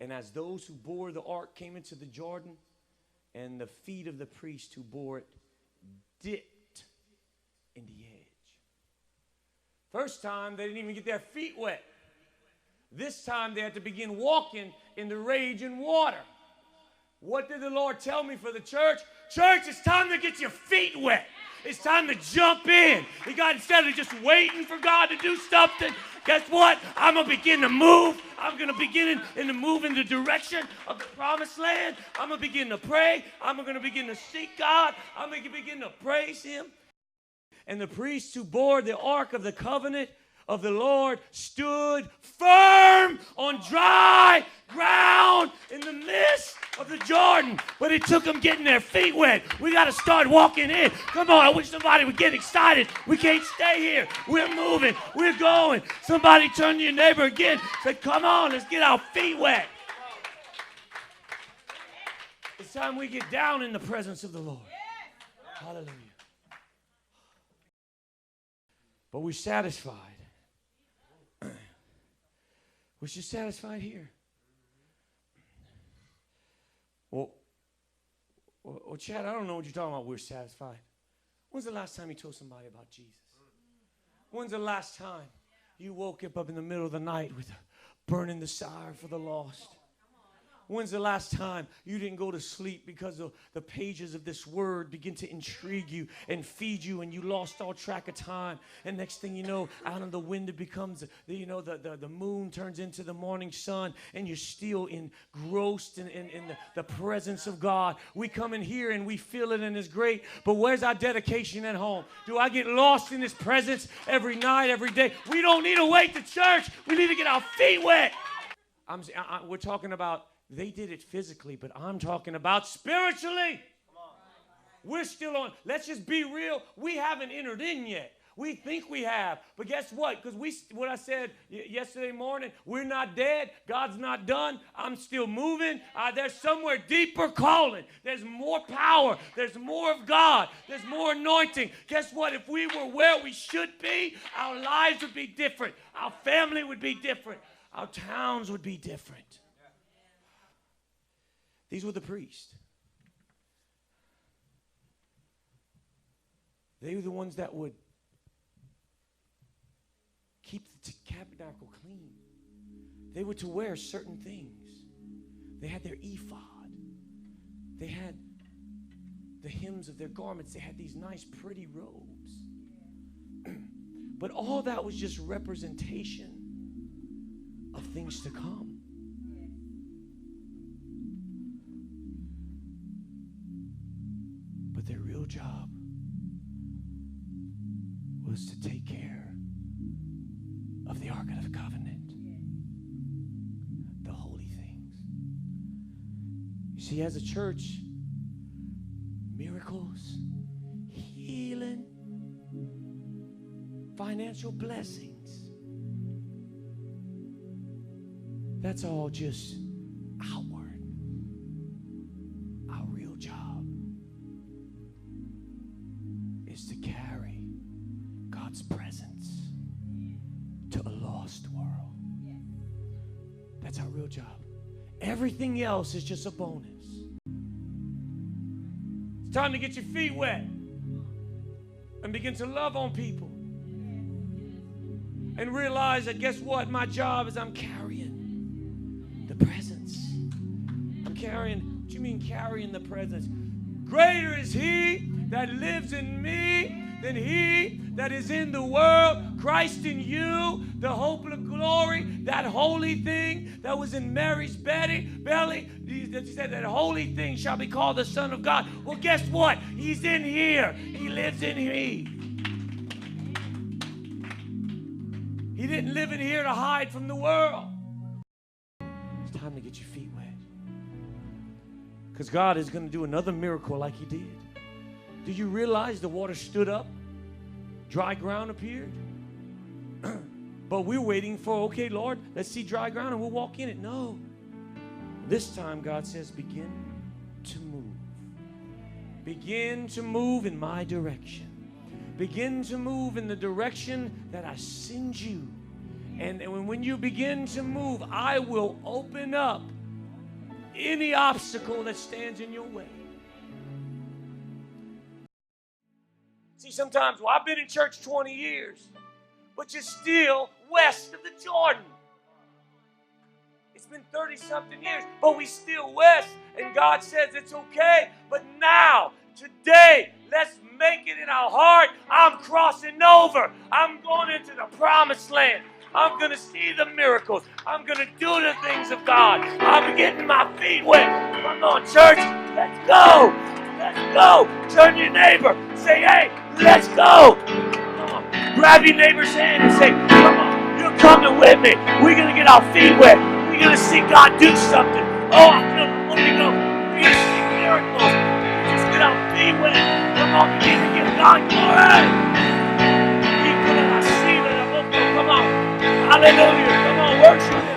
And as those who bore the ark came into the Jordan, and the feet of the priest who bore it dipped in the edge. First time, they didn't even get their feet wet. This time, they had to begin walking in the raging water. What did the Lord tell me for the church? Church, it's time to get your feet wet. It's time to jump in. Instead of just waiting for God to do something, guess what? I'm going to begin to move. I'm going to begin to move in the direction of the promised land. I'm going to begin to pray. I'm going to begin to seek God. I'm going to begin to praise Him. And the priests who bore the ark of the covenant of the Lord stood firm on dry ground in the midst of the Jordan. But it took them getting their feet wet. We got to start walking in. Come on, I wish somebody would get excited. We can't stay here. We're moving. We're going. Somebody turn to your neighbor again. Say, come on, let's get our feet wet. It's time we get down in the presence of the Lord. Hallelujah. But we're satisfied. We're just satisfied here. Well, Chad, I don't know what you're talking about. We're satisfied. When's the last time you told somebody about Jesus? When's the last time you woke up in the middle of the night with a burning desire for the lost? When's the last time you didn't go to sleep because the pages of this word begin to intrigue you and feed you, and you lost all track of time? And next thing you know, out of the wind it becomes, the moon turns into the morning sun, and you're still engrossed in the presence of God. We come in here and we feel it and it's great, but where's our dedication at home? Do I get lost in His presence every night, every day? We don't need to wait to church. We need to get our feet wet. We're talking about, they did it physically, but I'm talking about spiritually. We're still on. Let's just be real. We haven't entered in yet. We think we have. But guess what? Because what I said yesterday morning, we're not dead. God's not done. I'm still moving. There's somewhere deeper calling. There's more power. There's more of God. There's more anointing. Guess what? If we were where we should be, our lives would be different. Our family would be different. Our towns would be different. These were the priests. They were the ones that would keep the tabernacle clean. They were to wear certain things. They had their ephod. They had the hems of their garments. They had these nice, pretty robes. But all that was just representation of things to come. But their real job was to take care of the Ark of the Covenant, the holy things. You see, as a church, miracles, healing, financial blessings, that's all just outward. Our real job is to carry God's presence to a lost world. That's our real job. Everything else is just a bonus. It's time to get your feet wet and begin to love on people. And realize that, guess what? My job is I'm carrying the presence. I'm carrying, what you mean carrying the presence? Greater is He that lives in me than he that is in the world. Christ in you, the hope of glory, that holy thing that was in Mary's belly. He said that holy thing shall be called the Son of God. Well, guess what? He's in here. He lives in me. He didn't live in here to hide from the world. It's time to get your feet wet. Because God is going to do another miracle like He did. Do you realize the water stood up? Dry ground appeared? But we're waiting for, okay, Lord, let's see dry ground and we'll walk in it. No. This time God says, begin to move. Begin to move in my direction. Begin to move in the direction that I send you. And when you begin to move, I will open up any obstacle that stands in your way. See, sometimes, well, I've been in church 20 years, but you're still west of the Jordan. It's been 30-something years, but we still west, and God says it's okay. But now, today, let's make it in our heart. I'm crossing over. I'm going into the promised land. I'm going to see the miracles. I'm going to do the things of God. I'm getting my feet wet. Come on, church. Let's go. Let's go. Turn to your neighbor. Say, hey, let's go. Come on. Grab your neighbor's hand and say, come on, you're coming with me. We're going to get our feet wet. We're going to see God do something. Oh, I feel the Holy Ghost. We're going to see miracles. We just get our feet wet. Come on, begin to give God glory. Come on. Hallelujah. Come on, worship.